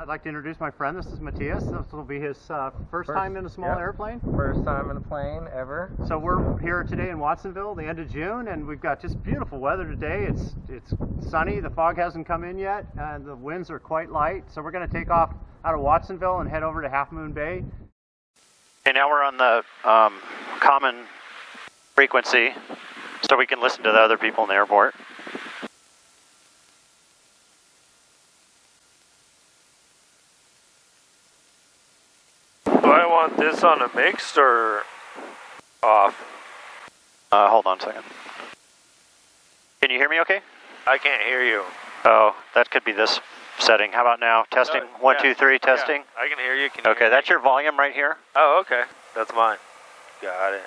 I'd like to introduce my friend. This is Mattias. This will be his first time in a small airplane. First time in a plane ever. So we're here today in Watsonville, the end of June, and we've got just beautiful weather today. It's sunny. The fog hasn't come in yet, and the winds are quite light. So we're going to take off out of Watsonville and head over to Half Moon Bay. Okay, now we're on the common frequency, so we can listen to the other people in the airport. Do I want this on a mixed or off? Hold on a second. Can you hear me okay? I can't hear you. Oh, that could be this setting. How about now? Testing? No, 1, 2, 3, testing? Yeah, I can hear you. Can you Okay, hear that's me? your volume right here. Oh, okay. That's mine. Got it.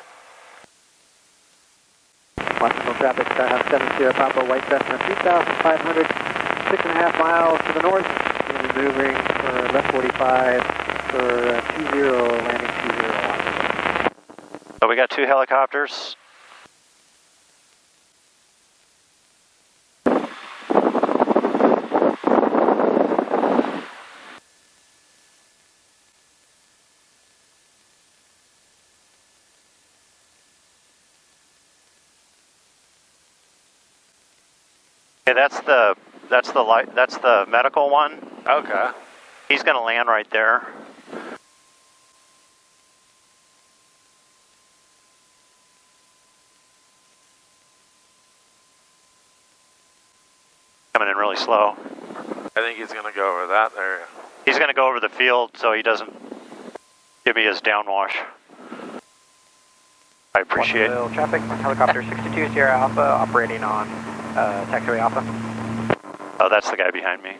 Watsonville traffic, Skyhawk 70 Papa, White Cessna 2,500, 6.5 miles to the north. We're maneuvering for left 45 for 20, landing 20. So we got 2 helicopters. Okay, that's the medical one. Okay. He's going to land right there. Coming in really slow. I think he's going to go over that area. He's going to go over the field so he doesn't give me his downwash. I appreciate it. Traffic, helicopter 62 Sierra Alpha, operating on taxiway Alpha. Oh, that's the guy behind me.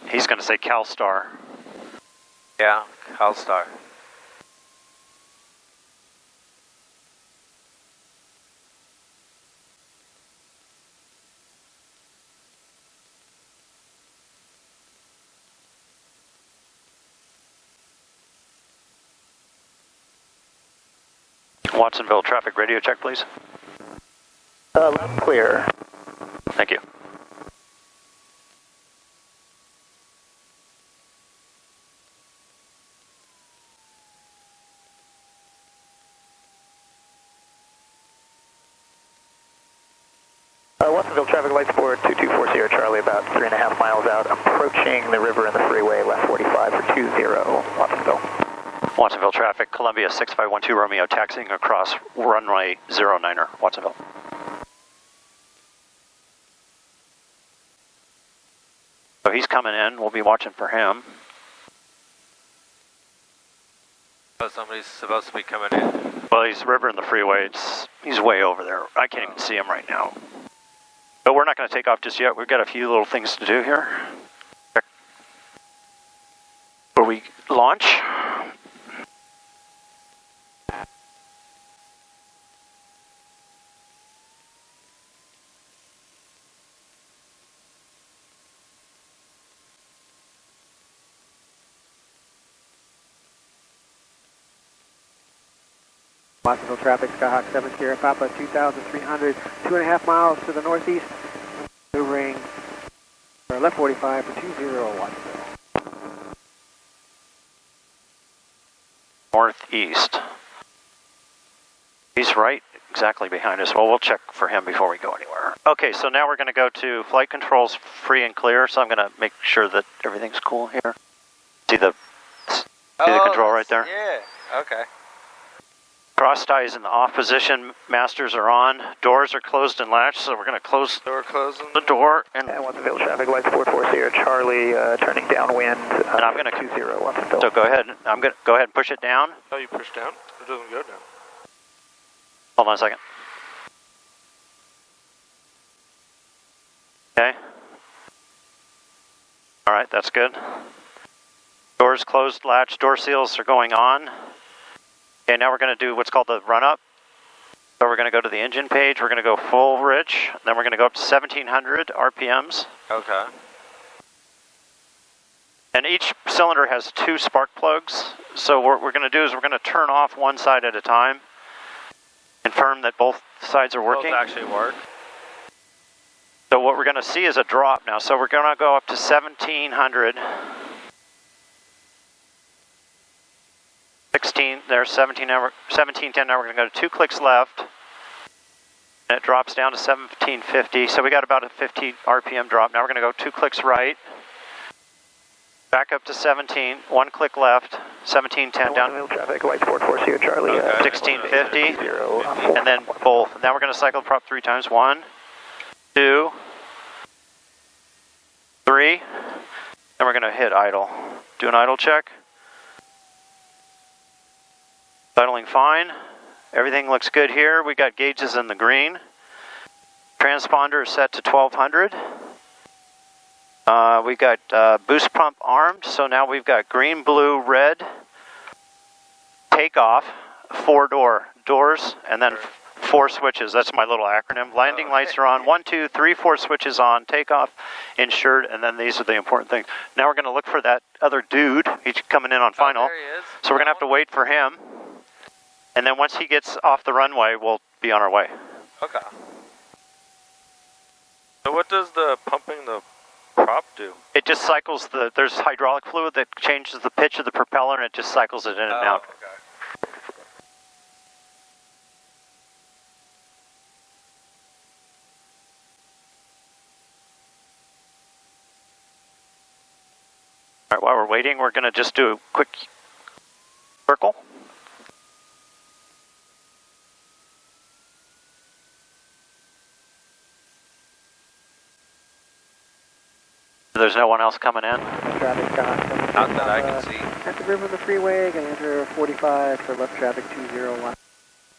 He's going to say CalStar. Yeah, CalStar. Watsonville traffic radio check, please. Clear. Thank you. Watsonville traffic lights for 2240 Charlie, about 3.5 miles out, approaching the river and the freeway, left 45 for 20, Watsonville. Watsonville traffic, Columbia 6512 Romeo taxiing across runway 09er, Watsonville. So he's coming in, we'll be watching for him. Oh, somebody's supposed to be coming in. Well, he's river in the freeway, he's way over there. I can't even see him right now. But we're not going to take off just yet, we've got a few little things to do here. Before we launch. Watsonville traffic, Skyhawk 7 Sierra Papa, 2,300, 2.5 miles to the northeast, maneuvering for left 45 for 20, Watsonville. Northeast. He's right exactly behind us. Well, we'll check for him before we go anywhere. Okay, so now we're going to go to flight controls free and clear, so I'm going to make sure that everything's cool here. See the control right there? Yeah, okay. Cross tie is in the off position, masters are on, doors are closed and latched, so we're going to close Door closing. the door. And Watsonville traffic, lights 44 Sierra Charlie, turning downwind, and I'm going to 20, Watsonville. So go ahead. I'm going to go ahead and push it down. Oh, you push down? It doesn't go down. Hold on a second. Okay. All right, that's good. Doors closed, latch, door seals are going on. Okay, now we're going to do what's called the run-up. So we're going to go to the engine page, we're going to go full rich, then we're going to go up to 1700 RPMs. Okay. And each cylinder has 2 spark plugs. So what we're going to do is we're going to turn off one side at a time, confirm that both sides are working. Both actually work. So what we're going to see is a drop now. So we're going to go up to 1700. 16, there's 1710. Now we're going to go to 2 clicks left. And it drops down to 1750. So we got about a 50 RPM drop. Now we're going to go 2 clicks right. Back up to 17, 1 click left, 1710 down. Traffic, white sport 4 Sierra Charlie. 1650, and then both. Now we're going to cycle the prop 3 times. 1, 2, 3, and we're going to hit idle. Do an idle check. Idling fine. Everything looks good here. We got gauges in the green. Transponder is set to 1200. We got boost pump armed, so now we've got green, blue, red, takeoff, 4 doors, and then 4 switches. That's my little acronym. Landing lights are on. 1, 2, 3, 4 switches on. Takeoff, insured, and then these are the important things. Now we're going to look for that other dude. He's coming in on final. There he is. So we're going to have to wait for him. And then once he gets off the runway, we'll be on our way. Okay. So what does the pumping the prop do? It just cycles there's hydraulic fluid that changes the pitch of the propeller, and it just cycles it in and out. Okay. All right, while we're waiting, we're going to just do a quick circle. There's no one else coming in. Traffic Not that I can see. At the rim of the freeway, going to enter 45 for left traffic 201.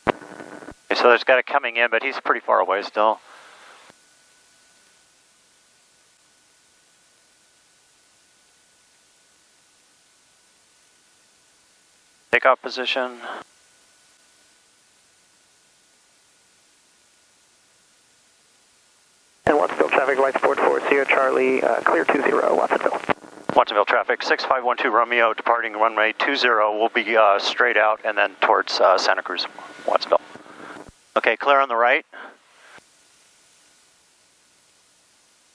Okay, so there's got it coming in, but he's pretty far away still. Takeoff position. And Watsonville traffic, white sport 4 Sierra Charlie, clear 20, Watsonville. Watsonville traffic, 6512 Romeo, departing runway 20. We'll be straight out and then towards Santa Cruz, Watsonville. Okay, clear on the right.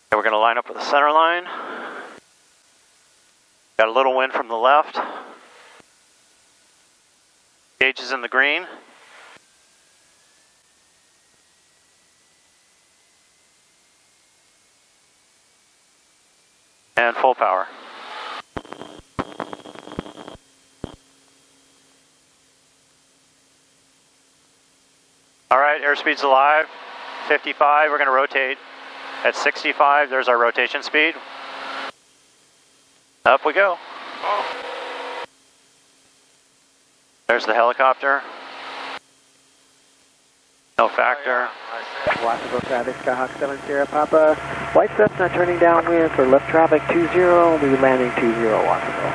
Okay, we're going to line up with the center line. Got a little wind from the left. Gauge is in the green. And full power. All right, airspeed's alive. 55, we're going to rotate at 65. There's our rotation speed. Up we go. There's the helicopter. No factor. Watsonville traffic, Skyhawk 7 Sierra Papa. White Cessna turning downwind for left traffic 20. We'll be landing 20, Watsonville.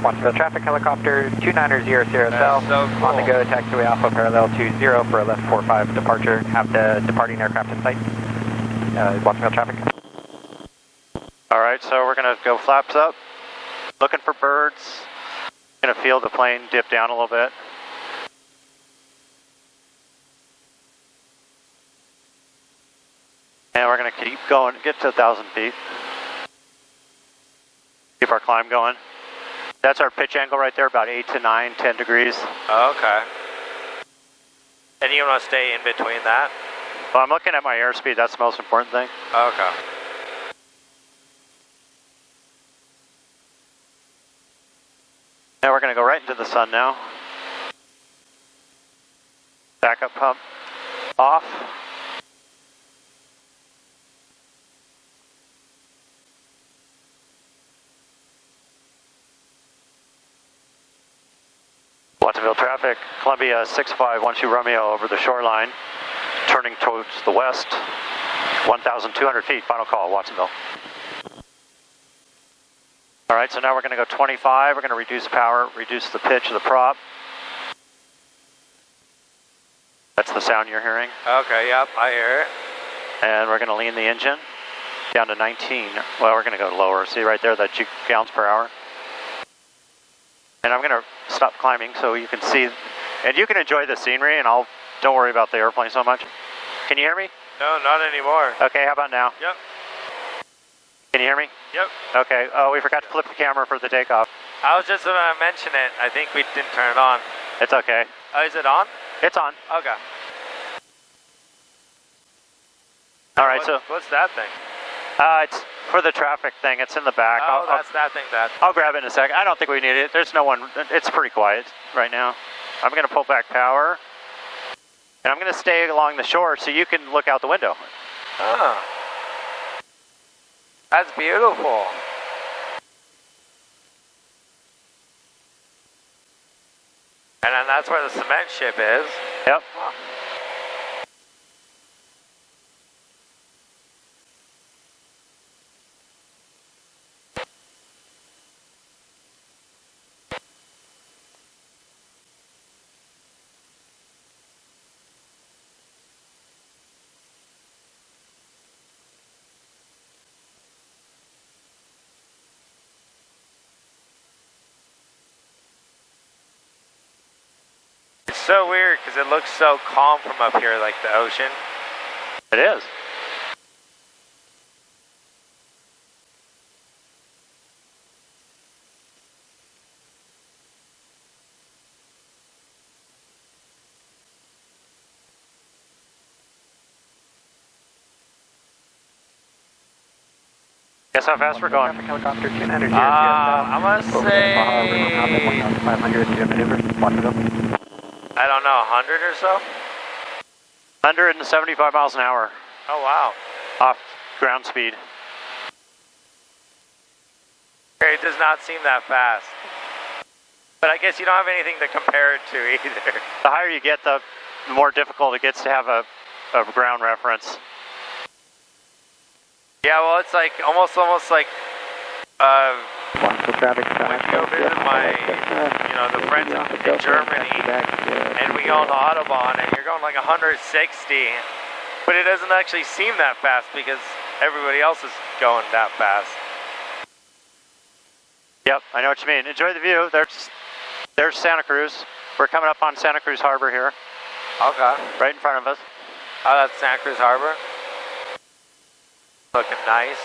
Watsonville traffic helicopter 290 Sierra South. So cool. On the go, taxiway Alpha parallel 20 for a left 45 departure. Have the departing aircraft in sight. Watsonville traffic. All right, so we're going to go flaps up, looking for birds. Going to feel the plane dip down a little bit. And we're going to keep going, get to 1,000 feet. Keep our climb going. That's our pitch angle right there, about 8 to 9, 10 degrees. Okay. And you want to stay in between that? Well, I'm looking at my airspeed, that's the most important thing. Okay. Now we're going to go right into the sun now. Backup pump off. Watsonville traffic, Columbia 6512 Romeo over the shoreline, turning towards the west, 1,200 feet, final call, Watsonville. All right, so now we're going to go 25, we're going to reduce power, reduce the pitch of the prop. That's the sound you're hearing. Okay, yep, I hear it. And we're going to lean the engine down to 19. Well, we're going to go lower. See right there, that 2 gallons per hour? And I'm gonna stop climbing so you can see, and you can enjoy the scenery, and don't worry about the airplane so much. Can you hear me? No, not anymore. Okay, how about now? Yep. Can you hear me? Yep. Okay, oh, we forgot to flip the camera for the takeoff. I was just gonna mention it. I think we didn't turn it on. It's okay. Oh, is it on? It's on. Okay. All right, so what's that thing? it's for the traffic thing. It's in the back. Oh, that's that thing. I'll grab it in a second. I don't think we need it. There's no one. It's pretty quiet right now. I'm going to pull back power, and I'm going to stay along the shore so you can look out the window. Oh, that's beautiful. And then that's where the cement ship is. Yep. It's so weird because it looks so calm from up here, like the ocean. It is. Guess how fast we're going? Helicopter, tune energy. I'm gonna say, 500 to maneuver. Waterville. I don't know, 100 or so? 175 miles an hour Oh, wow. off ground speed. It does not seem that fast. But I guess you don't have anything to compare it to either. The higher you get, the more difficult it gets to have a ground reference. Yeah, well, it's like almost like Traffic. when you go visit the friends in Germany, and we go on the Autobahn, and you're going like 160, but it doesn't actually seem that fast because everybody else is going that fast. Yep, I know what you mean. Enjoy the view. There's Santa Cruz. We're coming up on Santa Cruz Harbor here. Okay. Right in front of us. Oh, that's Santa Cruz Harbor. Looking nice.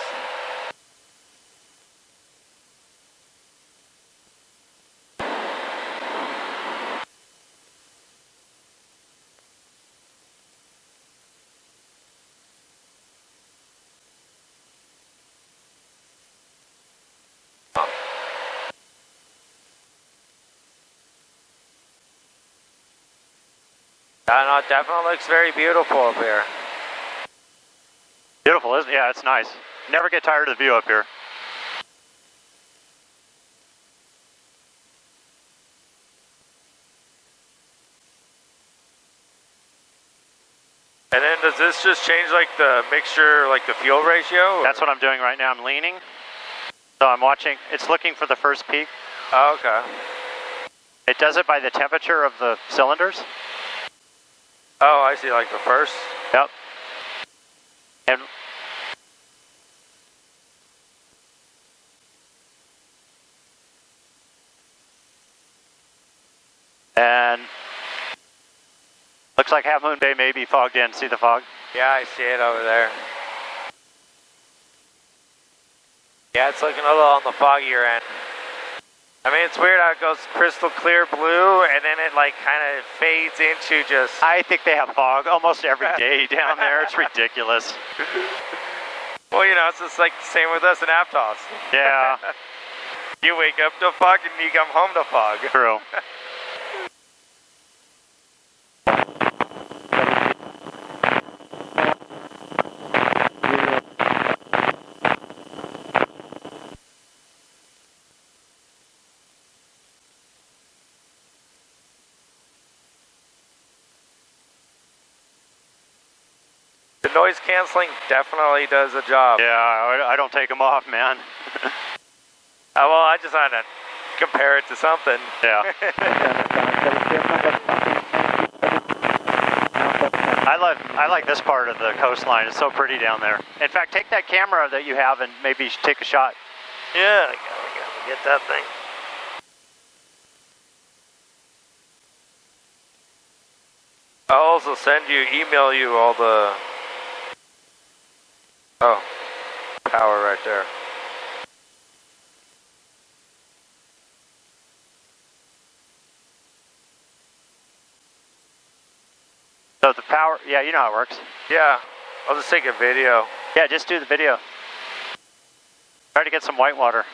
I know, it definitely looks very beautiful up here. Beautiful, isn't it? Yeah, it's nice. Never get tired of the view up here. And then does this just change like the mixture, like the fuel ratio? Or? That's what I'm doing right now. I'm leaning. So I'm watching. It's looking for the first peak. Oh, okay. It does it by the temperature of the cylinders. Oh, I see, like the first. Yep. And looks like Half Moon Bay may be fogged in. See the fog? Yeah, I see it over there. Yeah, it's looking a little on the foggier end. I mean, it's weird how it goes crystal clear blue, and then it like kind of fades into just... I think they have fog almost every day down there. It's ridiculous. Well, you know, it's just like the same with us in Aptos. Yeah. You wake up to fog, and you come home to fog. True. The noise canceling definitely does a job. Yeah, I don't take them off, man. Well, I just wanted to compare it to something. Yeah. I like this part of the coastline. It's so pretty down there. In fact, take that camera that you have and maybe take a shot. Yeah, we gotta get that thing. It'll email you all the... Oh, power right there. So the power, yeah, you know how it works. Yeah, I'll just take a video. Yeah, just do the video. Try to get some white water.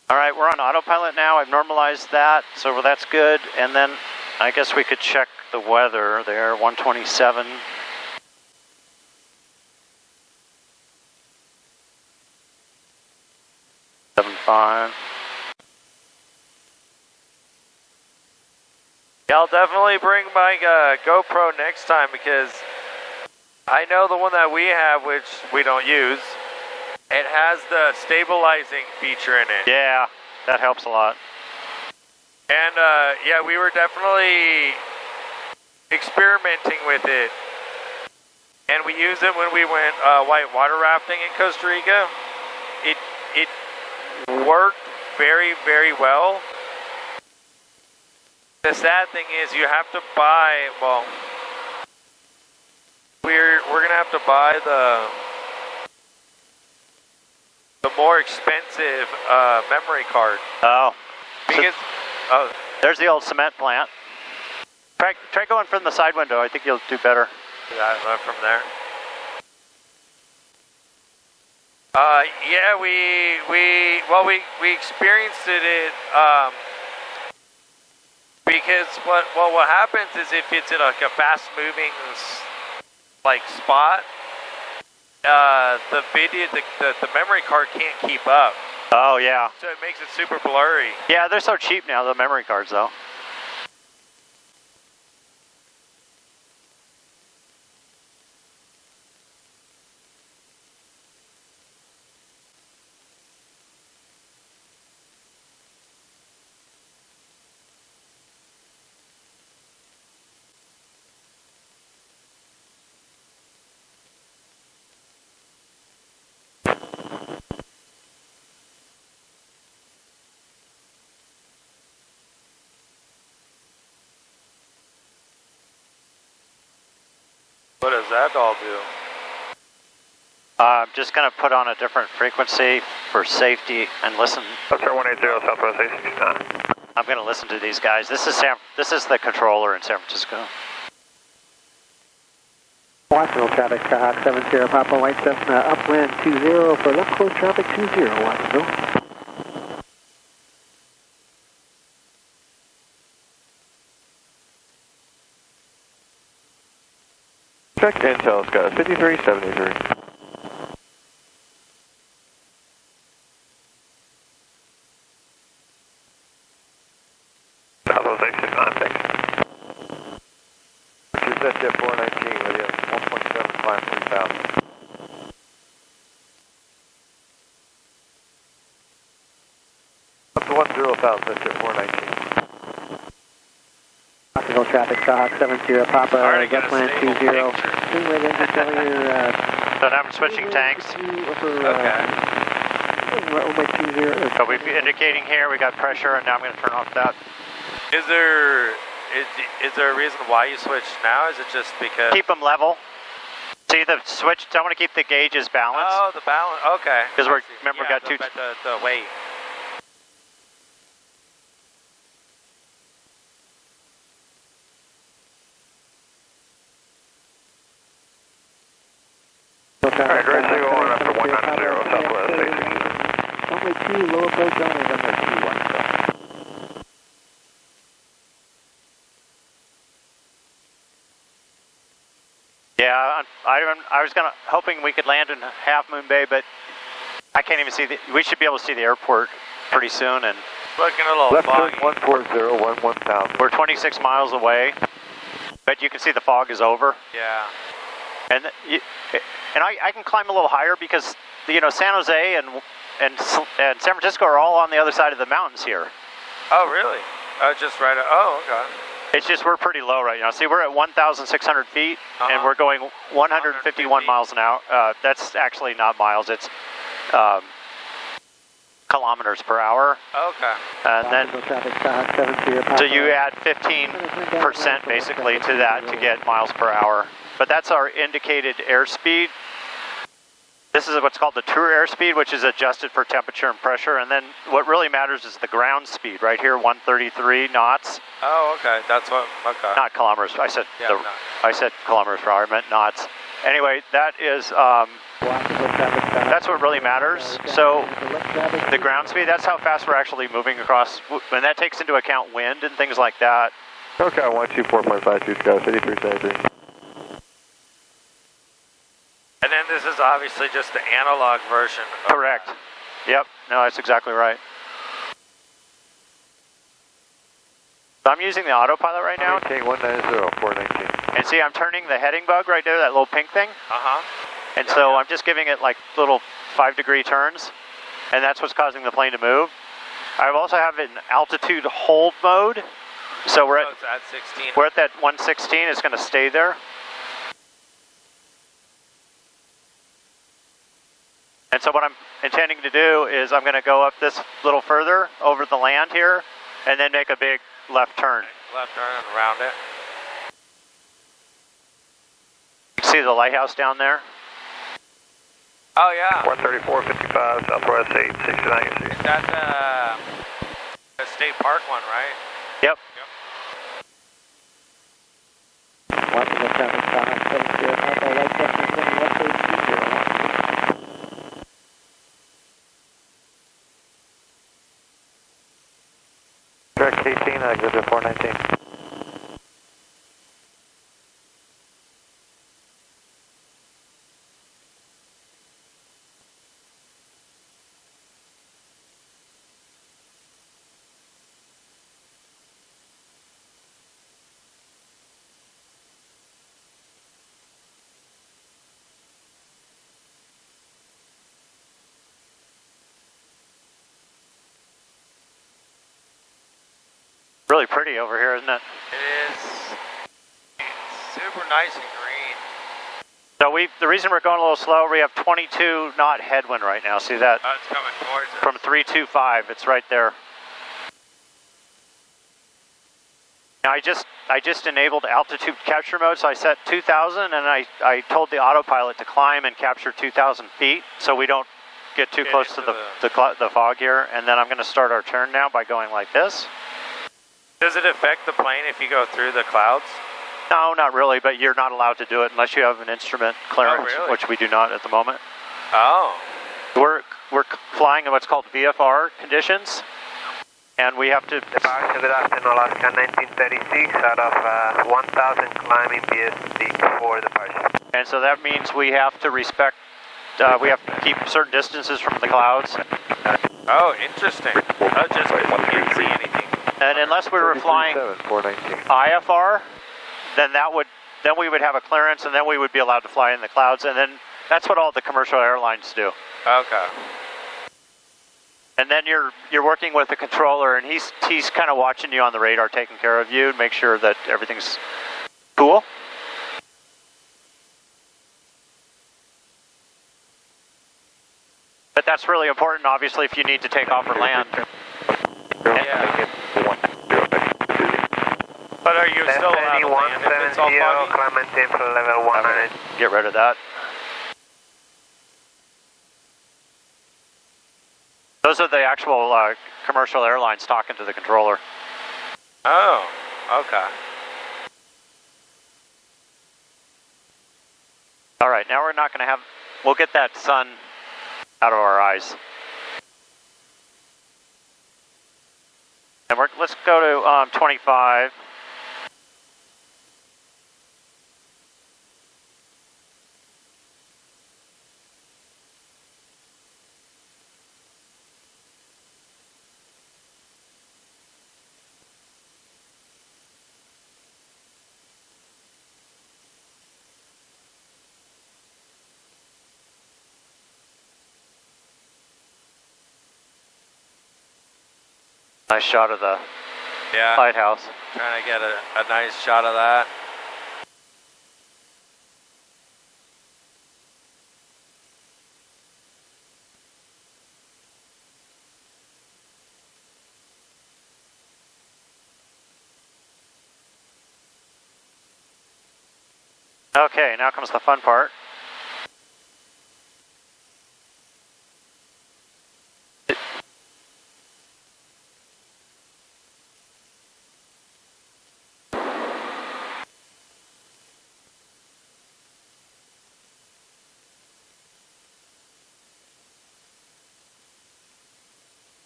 All right, we're on autopilot now. I've normalized that, so that's good. And then I guess we could check the weather there, 127. Yeah, I'll definitely bring my GoPro next time because I know the one that we have, which we don't use, it has the stabilizing feature in it. Yeah, that helps a lot. And yeah, we were definitely experimenting with it. And we used it when we went white water rafting in Costa Rica. It worked very, very well. The sad thing is you have to buy, well, we're gonna have to buy the more expensive memory card. Oh. Because, there's the old cement plant. Try going from the side window. I think you'll do better. From there. Yeah, we experienced it because what happens is if it's in like a fast moving like spot, the memory card can't keep up. Oh yeah. So it makes it super blurry. Yeah, they're so cheap now, the memory cards though. What does that all do? I'm just going to put on a different frequency for safety and listen. Sir 180 Southwest 869. I'm going to listen to these guys. This is the controller in San Francisco. Watsonville traffic, Hawk 70 Papa White Cessna, upwind 20 for left close traffic 20 Watsonville. Check Intel, Scott, 5373. Southwest 869, thanks. Just at jet 419 with you, 1.75 3000. Up to 10,000, that's jet 419. Watsonville traffic, Hawk 70 Papa, Gutland 20. Anyway, then just tell your... So now I'm switching tanks. Okay. So we're indicating here, we got pressure, and now I'm going to turn off that. Is there a reason why you switched now? Is it just because... Keep them level. See the switch, I want to keep the gauges balanced. Oh, the balance, okay. Because remember, we got two... The weight. Alright, great to go on after 190 Southwest 869. Runway 2, low approach on and runway 2, Watsonville. Yeah, I was hoping we could land in Half Moon Bay, but I can't even see we should be able to see the airport pretty soon, and Looking a little Left foggy. turn 140, 1000. we're 26 miles away, but you can see the fog is over. Yeah. And I can climb a little higher because, you know, San Jose and San Francisco are all on the other side of the mountains here. Oh, really? Oh, just right. Oh, okay. It's just we're pretty low right now. See, we're at 1,600 feet, and we're going 151 miles an hour. That's actually not miles. It's kilometers per hour. Okay. And then, so you add 15% basically to that to get miles per hour. But that's our indicated airspeed. This is what's called the true airspeed, which is adjusted for temperature and pressure. And then what really matters is the ground speed. Right here, 133 knots. Oh, okay. That's what. Okay. Not kilometers. I said I said kilometers per hour. I meant knots. Anyway, that is that's what really matters. So the ground speed. That's how fast we're actually moving across, and that takes into account wind and things like that. Okay, 124.52 Sky City 373. And then this is obviously just the analog version. Correct. Yep. No, that's exactly right. So I'm using the autopilot right now. Maintain 190, 419. And see, I'm turning the heading bug right there, that little pink thing. And Yeah, so I'm just giving it like little 5-degree turns, and that's what's causing the plane to move. I also have it in altitude hold mode. So we're at 16. We're at that 116. It's going to stay there. And so what I'm intending to do is I'm going to go up this little further over the land here, and then make a big left turn. Left turn and around it. You can see the lighthouse down there. Oh yeah. 134.55 Southwest 869. Is that the state park one, right? Yep. Track 18, exit 419. Really pretty over here, isn't it? It is super nice and green. So the reason we're going a little slow, we have 22 knot headwind right now. See that? Oh, it's coming towards us. From 325, it's right there. Now I just enabled altitude capture mode, so I set 2,000, and I told the autopilot to climb and capture 2,000 feet, so we don't get too close to the fog here. And then I'm going to start our turn now by going like this. Does it affect the plane if you go through the clouds? No, not really, but you're not allowed to do it unless you have an instrument clearance, really? which we do not at the moment. Oh. We're flying in what's called VFR conditions, and we have to... Departure good afternoon, Alaska 1936 out of 1,000 climbing BS for departure. And so that means we have to respect, we have to keep certain distances from the clouds. Oh, interesting. Just because you can't see anything. And unless we were flying IFR, then we would have a clearance, and then we would be allowed to fly in the clouds, and then that's what all the commercial airlines do. Okay. And then you're working with the controller, and he's kind of watching you on the radar, taking care of you, and make sure that everything's cool. But that's really important, obviously, if you need to take off or land. Yeah. But are you still allowed to land if it's all foggy? Clementine for level 100. Get rid of that. Those are the actual commercial airlines talking to the controller. Oh, okay. All right, now we're not going to have, we'll get that sun out of our eyes. And let's go to 25. Nice shot of the Yeah. lighthouse. Trying to get a nice shot of that. Okay, now comes the fun part.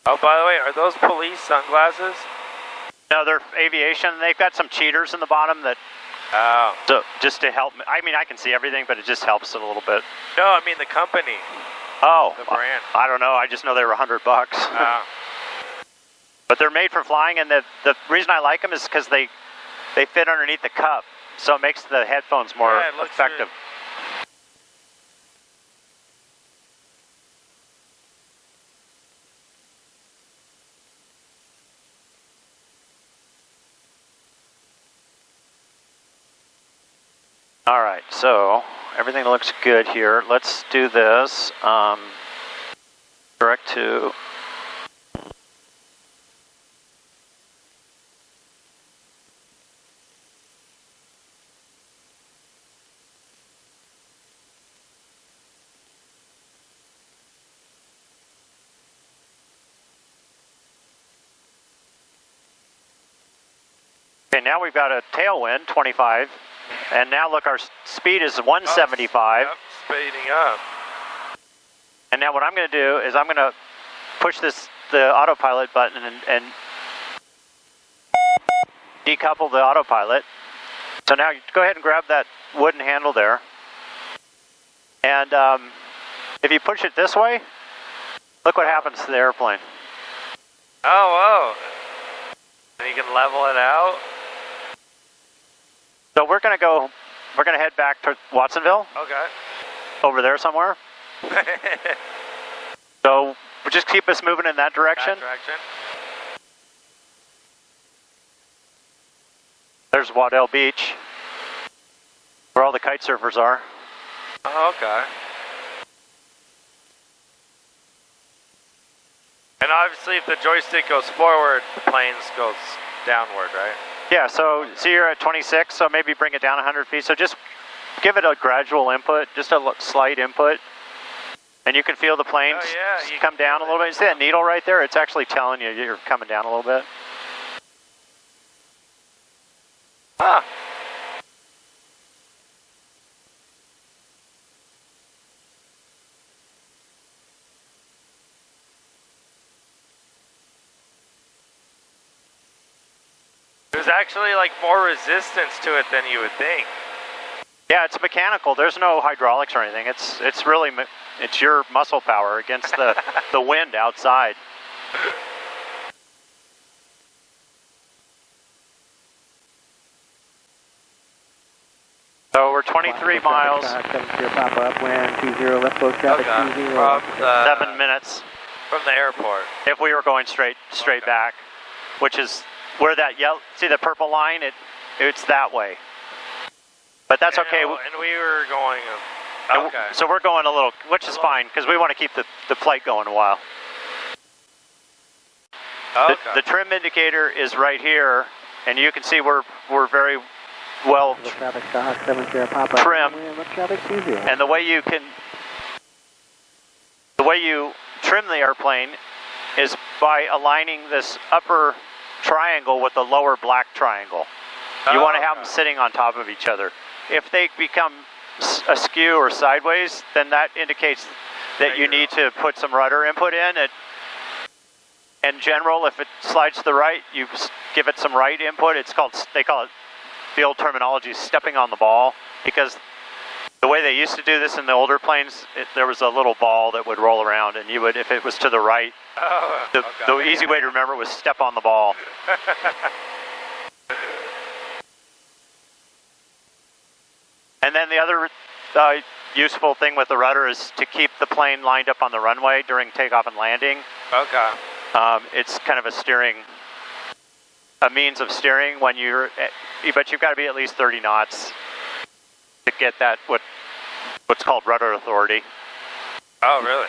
Oh, by the way, are those police sunglasses? No, they're aviation. They've got some cheaters in the bottom that, so just to help me. I mean, I can see everything, but it just helps it a little bit. No, I mean the company. Oh, the brand. I don't know. I just know they were $100. But they're made for flying, and the reason I like them is because they fit underneath the cup, so it makes the headphones more effective. All right, so everything looks good here. Let's do this. Direct to. Okay, now we've got a tailwind, 25. And now look, our speed is 175. Yep, speeding up. And now what I'm going to do is I'm going to push the autopilot button and decouple the autopilot. So now go ahead and grab that wooden handle there. And if you push it this way, look what happens to the airplane. Oh, whoa. And you can level it out? So we're going to head back to Watsonville. Okay. Over there somewhere. So we'll just keep us moving in that direction. There's Waddell Beach, where all the kite surfers are. Oh, okay. And obviously if the joystick goes forward, the plane goes downward, right? Yeah, so you're at 26, so maybe bring it down 100 feet. So just give it a gradual input, just a slight input. And you can feel the plane come down a little bit. You see that needle right there? It's actually telling you you're coming down a little bit. Huh. There's actually like more resistance to it than you would think. Yeah, it's mechanical. There's no hydraulics or anything. It's really your muscle power against the wind outside. So we're 23 miles. 70 Papa upwind 20 left close traffic 20. 7 minutes from the airport. If we were going straight back, which is where that yellow, see the purple line? It's that way. But that's okay. And we were going. Okay. So we're going a little, which is fine because we want to keep the flight going a while. Okay. The trim indicator is right here, and you can see we're very well trimmed. And the way you trim the airplane is by aligning this upper triangle with the lower black triangle. You want to have them sitting on top of each other. If they become askew or sideways, then that indicates that you need to put some rudder input in. In general, if it slides to the right, you give it some right input. They call it, the old terminology, stepping on the ball, because the way they used to do this in the older planes, there was a little ball that would roll around, and you would, if it was to the right, the easy way to remember was step on the ball. And then the other useful thing with the rudder is to keep the plane lined up on the runway during takeoff and landing. Okay. It's kind of a steering a means of steering when you're, but you've got to be at least 30 knots to get that what's called rudder authority. Oh, really?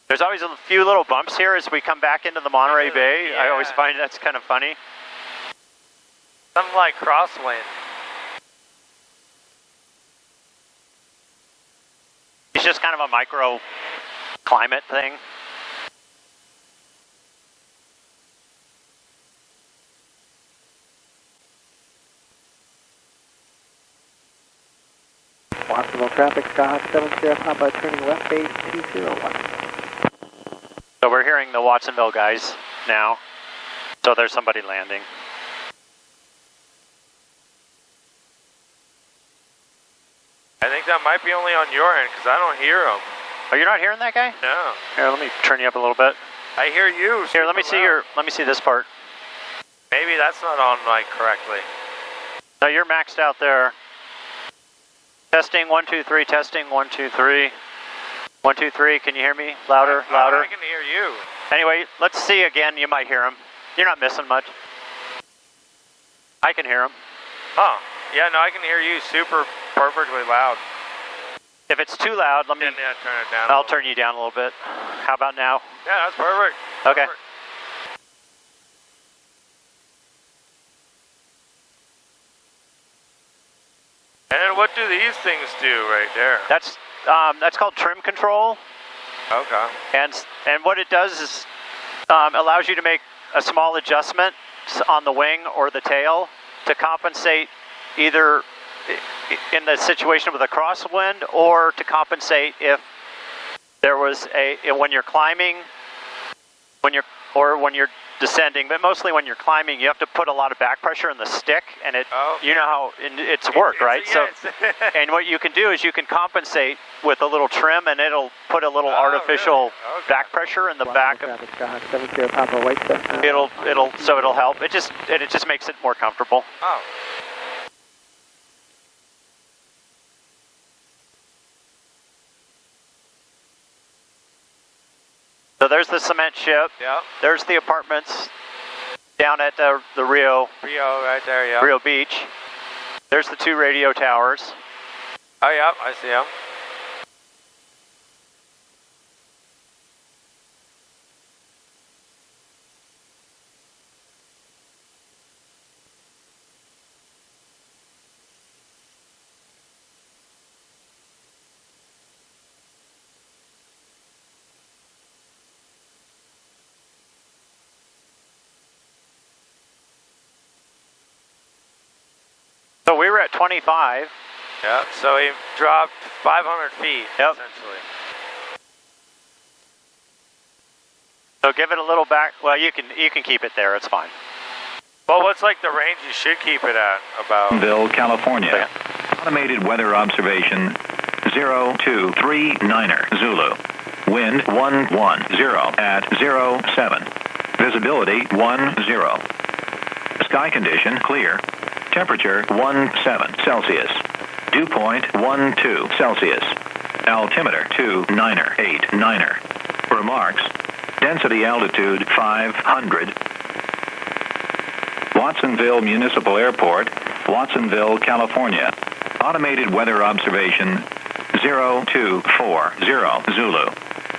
There's always a few little bumps here as we come back into the Monterery Bay. Yeah. I always find that's kind of funny. Something like crosswind. It's just kind of a micro climate thing. Watsonville traffic, Skyhawk 70 Papa, turning left base 201. So we're hearing the Watsonville guys now. So there's somebody landing. I think that might be only on your end because I don't hear him. Oh, you're not hearing that guy? No. Here, let me turn you up a little bit. I hear you. Here, let me see this part. Maybe that's not on mic correctly. No, you're maxed out there. Testing 1 2 3. Testing 1 2 3. 1 2 3. Can you hear me? Louder, louder. I can hear you. Anyway, let's see again. You might hear him. You're not missing much. I can hear him. Huh. Yeah, no, I can hear you super perfectly loud. If it's too loud, let me. Yeah, turn it down. I'll turn you down a little bit. How about now? Yeah, that's perfect. Okay. Perfect. And what do these things do right there? That's called trim control. Okay. And what it does is allows you to make a small adjustment on the wing or the tail to compensate either in the situation with a crosswind or to compensate if there was when you're climbing, when you're descending, but mostly when you're climbing, you have to put a lot of back pressure in the stick, and you know how it's work, right? Yeah, and what you can do is you can compensate with a little trim, and it'll put a little artificial back pressure in the back of. It'll help. It just makes it more comfortable. Oh. So there's the cement ship. Yep. There's the apartments down at the Rio. Rio right there, yeah. Rio Beach. There's the 2 radio towers. Oh, yep, I see them. So we were at 25. Yeah, so he dropped 500 feet, Yep. essentially. So give it a little back. Well, you can keep it there. It's fine. Well, what's like the range you should keep it at? About Ville, California. Automated weather observation 0239er Zulu. Wind 110 at 07. Visibility 10. Sky condition clear. Temperature 17 Celsius. Dew point 12 Celsius. Altimeter 29er. Remarks. Density altitude 500. Watsonville Municipal Airport, Watsonville, California. Automated weather observation 0240 Zulu.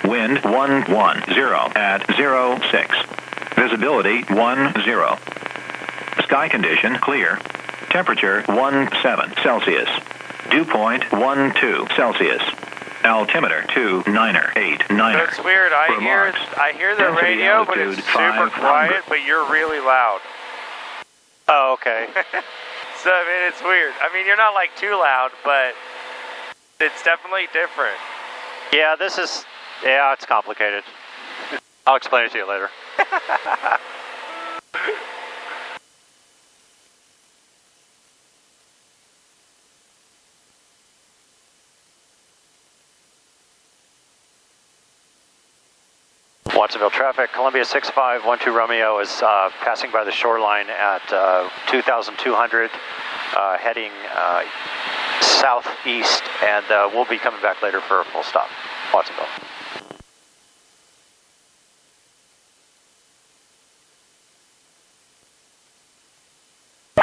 Wind 110 at 06. Visibility 10. Sky condition clear. Temperature 17 Celsius. Dew point 12 Celsius. Altimeter 29er. So it's weird. I hear the Density radio, but it's altitude super 500. quiet, but you're really loud. Oh, okay. So, I mean, it's weird. I mean, you're not like too loud, but it's definitely different. Yeah, it's complicated. I'll explain it to you later. Watsonville traffic, Columbia 6512 Romeo is passing by the shoreline at 2,200, heading southeast, and we'll be coming back later for a full stop. Watsonville.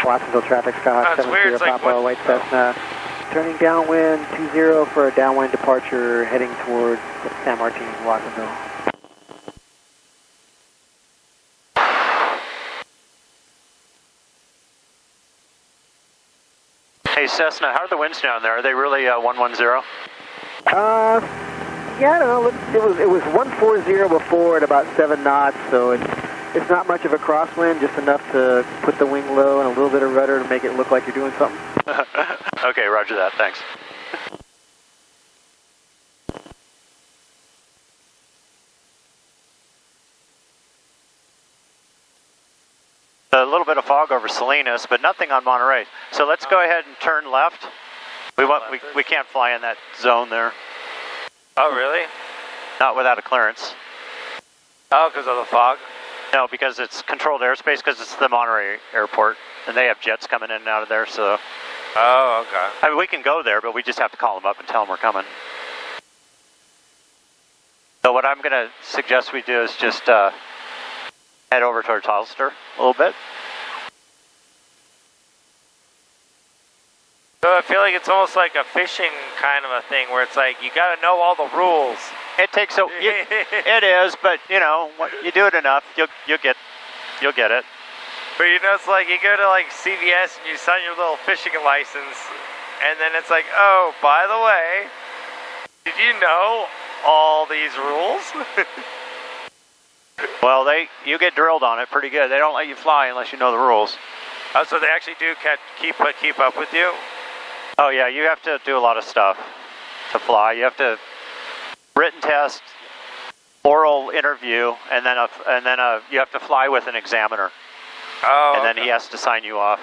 Watsonville traffic, Skyhawk That's weird. 70 It's like, Papa, what? White Cessna. Turning downwind 20 for a downwind departure heading towards San Martin, Watsonville. Hey Cessna, how are the winds down there? Are they really 110? Yeah, I don't know. It was 140 before at about 7 knots, so it's not much of a crosswind, just enough to put the wing low and a little bit of rudder to make it look like you're doing something. Okay, roger that. Thanks. A little bit of fog over Salinas, but nothing on Monterey. So let's go ahead and turn left. We can't fly in that zone there. Oh, really? Not without a clearance. Oh, because of the fog? No, because it's controlled airspace, because it's the Monterey airport, and they have jets coming in and out of there, so... Oh, okay. I mean, we can go there, but we just have to call them up and tell them we're coming. So what I'm going to suggest we do is just head over towards Hollister a little bit. So I feel like it's almost like a fishing kind of a thing, where it's like, you got to know all the rules. It takes it is, but you know, you do it enough, you'll get it. But you know, it's like you go to like CVS and you sign your little fishing license, and then it's like, oh, by the way, did you know all these rules? Well, you get drilled on it pretty good. They don't let you fly unless you know the rules. Oh, so they actually do keep up with you? Oh yeah, you have to do a lot of stuff to fly. You have to written test, oral interview, and then you have to fly with an examiner. Oh, and then he has to sign you off.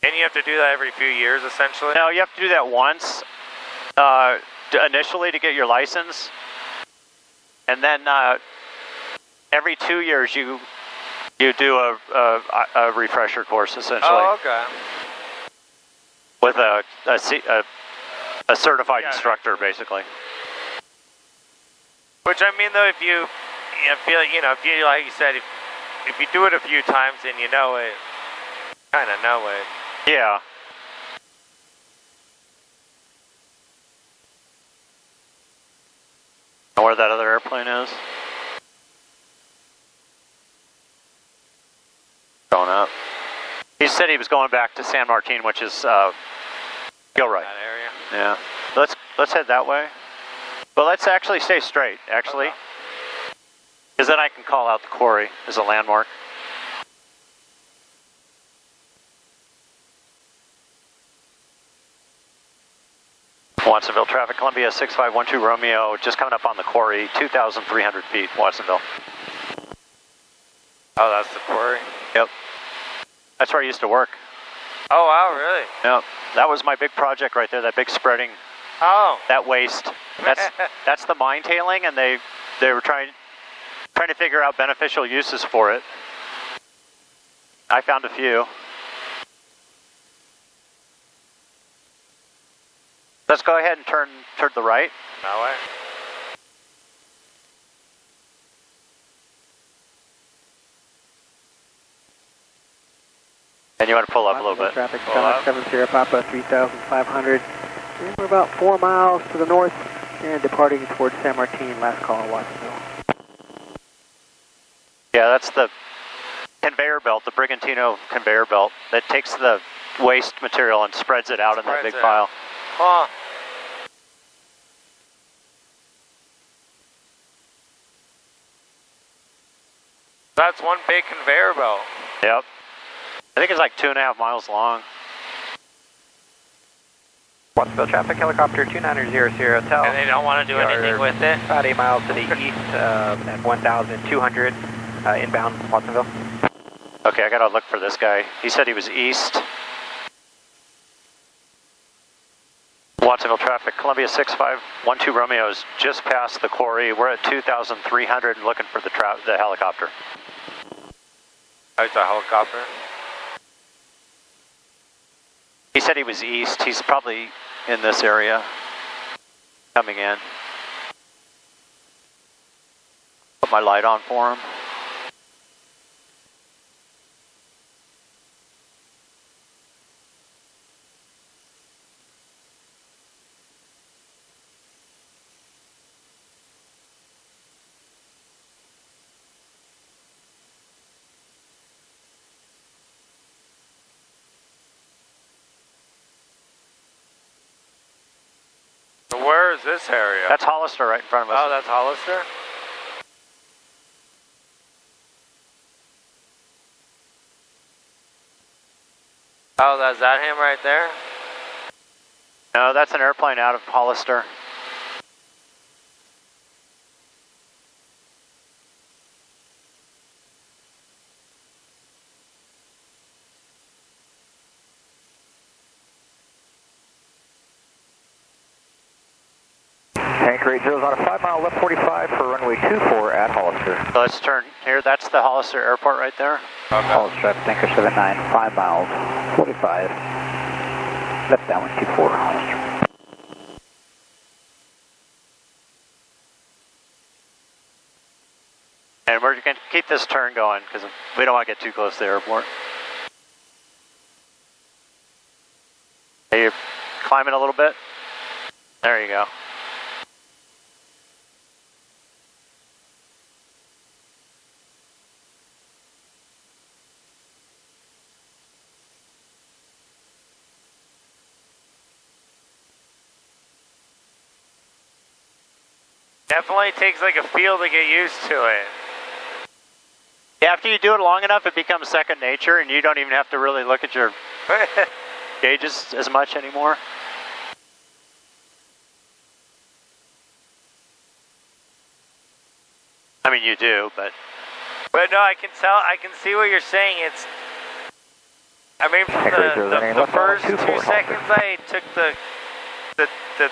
And you have to do that every few years, essentially? No, you have to do that once, initially to get your license. And then every 2 years you do a refresher course, essentially. Oh, okay. With a certified instructor, basically. Which, I mean, though, if you feel, if you, like you said, if you do it a few times and you know it, kind of know it. Yeah. Know where that other airplane is? Going up. He said he was going back to San Martin, which is Gilroy. That area. Yeah. Let's head that way. But let's actually stay straight, actually. Because then I can call out the quarry as a landmark. Watsonville traffic, Columbia 6512 Romeo, just coming up on the quarry, 2,300 feet, Watsonville. Oh, that's the quarry? Yep. That's where I used to work. Oh, wow, really? Yep. That was my big project right there, that big spreading. Oh. That waste. That's the mine tailing, and they were trying to figure out beneficial uses for it. I found a few. Let's go ahead and turn to the right. That way. And you want to pull up a little bit. Traffic, 70 Papa, 3,500. We're about 4 miles to the north and departing towards San Martin, last call, Watsonville. Yeah, that's the conveyor belt, the Brigantino conveyor belt that takes the waste material and spreads it out in that big pile. Huh. That's one big conveyor belt. Yep. I think it's like 2.5 miles long. Watsonville traffic, helicopter 2900 Hotel. And they don't want to do anything with it? About 8 miles to the east at 1,200 inbound Watsonville. Okay, I gotta look for this guy. He said he was east. Watsonville traffic, Columbia 6512 Romeo is just past the quarry. We're at 2,300 looking for the helicopter. Oh, it's a helicopter? He said he was east. He's probably in this area, coming in. Put my light on for him. where is this area? That's Hollister right in front of us. Oh, that's Hollister? Oh, that's that him right there? No, that's an airplane out of Hollister. Tank rate 0 on a 5 mile left 45 for runway 24 at Hollister. So let's turn here. That's the Hollister Airport right there. Okay. Hollister, tanker 79, 5 miles, 45. Left downwind 24, Hollister. And we're going to keep this turn going because we don't want to get too close to the airport. Are you climbing a little bit? There you go. Definitely takes like a feel to get used to it. Yeah, after you do it long enough, it becomes second nature, and you don't even have to really look at your gauges as much anymore. I mean, you do, but no, I can tell. I can see what you're saying. It's. I mean, from the first 2 seconds I took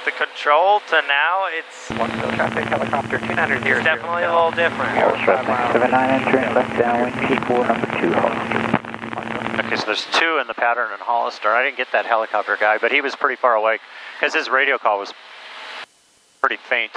the control to now, it's traffic helicopter 290. It's definitely a little different. 79 entering left downwind T4 number 2 Hollister. okay, so there's 2 in the pattern in Hollister. I didn't get that helicopter guy, but he was pretty far away because his radio call was pretty faint.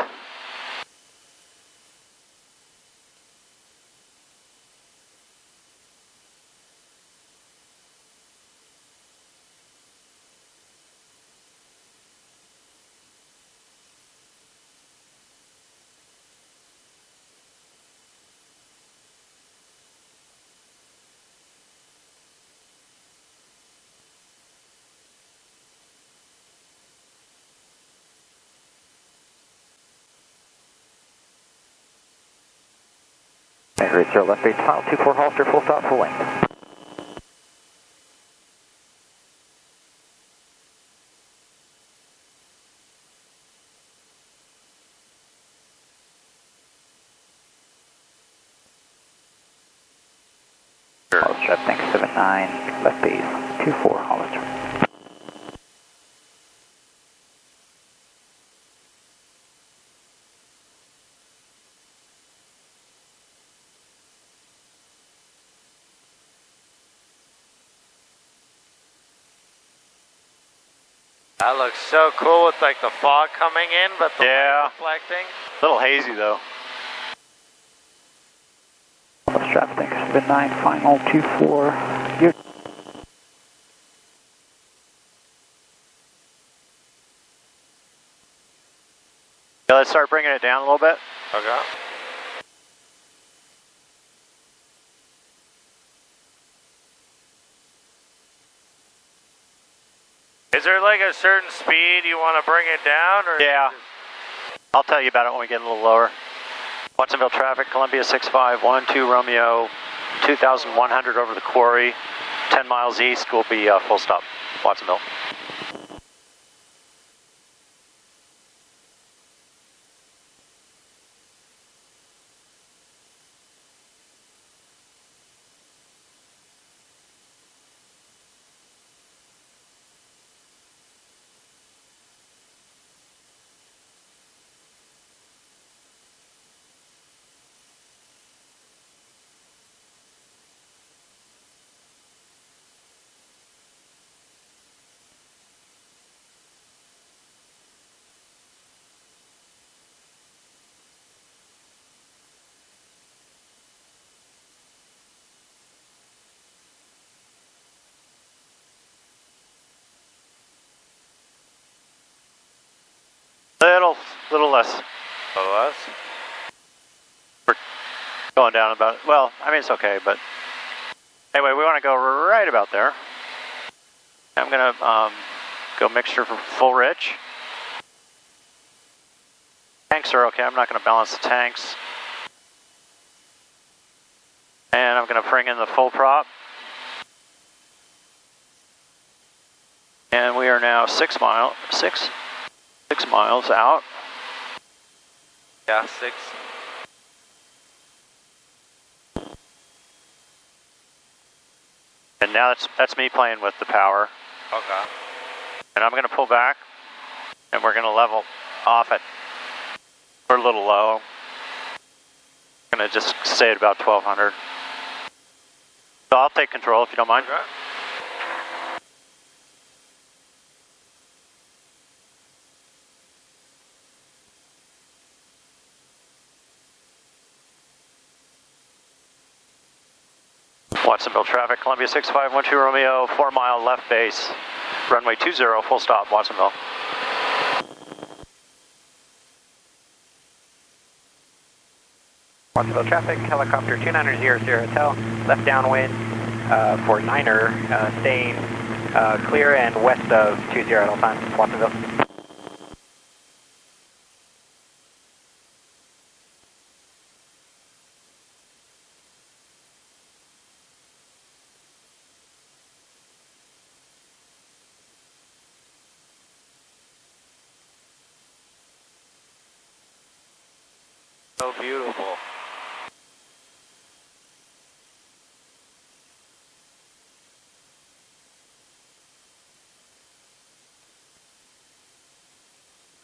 Tanker rate 0 left 8 mile 24 Hollister, full stop, full length. Hollister, tanker 79, left base, 24 Hollister. That looks so cool with like the fog coming in, but the light reflecting. A little hazy though. Traffic tanker 79, final 24. Yeah, let's start bringing it down a little bit. Okay. Is there like a certain speed you want to bring it down? Or Yeah. I'll tell you about it when we get a little lower. Watsonville traffic, Columbia 6512 Romeo, 2100 over the quarry, 10 miles east will be full stop, Watsonville. Little less. A little less? We're going down about, well, I mean, it's okay, but anyway, we want to go right about there. I'm going to go mixture for full rich. Tanks are okay. I'm not going to balance the tanks. And I'm going to bring in the full prop. And we are now 6 miles out. Yeah, 6. And now that's me playing with the power. Okay. And I'm going to pull back, and we're going to level off it. We're a little low. I'm going to just stay at about 1200. So I'll take control if you don't mind. Okay. Watsonville traffic, Columbia 6512 Romeo, 4 mile left base, runway 20, full stop, Watsonville. Watsonville traffic, helicopter 2900 hotel, left downwind for 9er, staying clear and west of 20 at all times, Watsonville. So beautiful.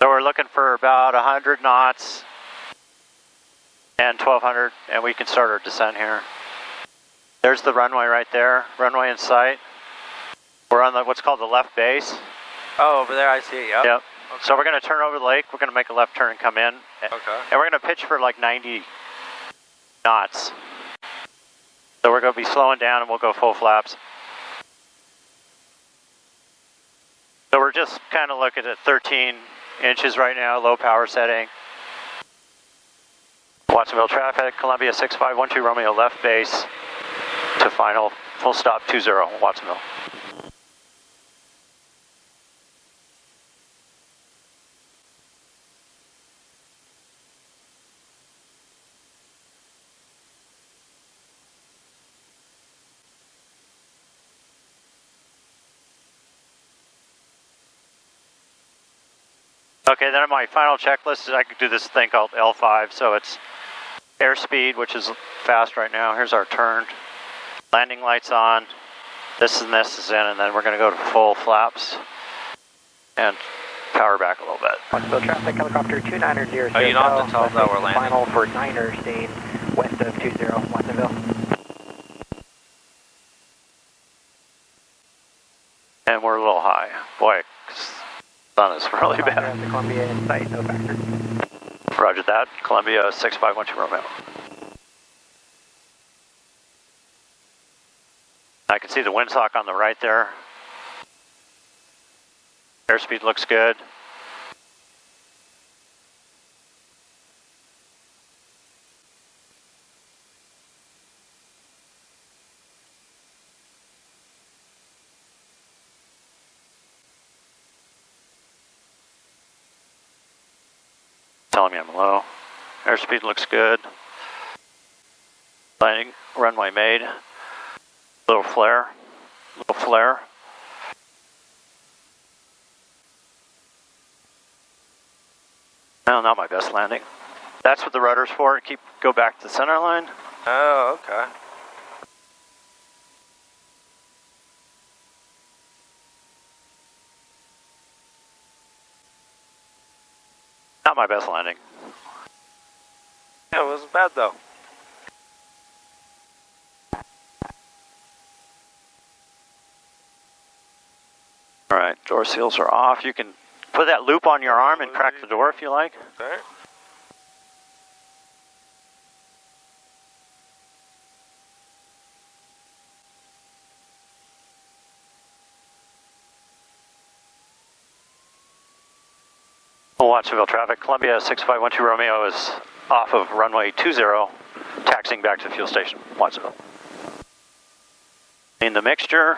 So we're looking for about 100 knots and 1200, and we can start our descent here. There's the runway right there, runway in sight. We're on the what's called the left base. Oh, over there, I see it, yep. Yep. Okay. So we're going to turn over the lake. We're going to make a left turn and come in. Okay. And we're going to pitch for like 90 knots. So we're going to be slowing down and we'll go full flaps. So we're just kind of looking at 13 inches right now, low power setting. Watsonville traffic, Columbia 6512 Romeo left base to final, full stop 20, Watsonville. Okay, then my final checklist is I could do this thing called L5, so it's airspeed, which is fast right now. Here's our turn. Landing lights on. This and this is in, and then we're going to go to full flaps and power back a little bit. Watsonville traffic, helicopter 2900. Oh, you don't have to tell us that we're landing. Final for 9er, staying west of 20, Watsonville. And we're a little high. Boy, sun is really bad. The Columbia in sight, no factor. Roger that. Columbia 6512 Romeo. I can see the windsock on the right there. Airspeed looks good. Telling me I'm low. Airspeed looks good. Landing runway made. Little flare. No, not my best landing. That's what the rudder's for, to go back to the center line. Oh, okay. Not my best landing. Yeah, it wasn't bad though. Alright, door seals are off. You can put that loop on your arm and crack the door if you like. Okay. Watsonville traffic, Columbia 6512 Romeo is off of runway 20, taxiing back to the fuel station, Watsonville. In the mixture,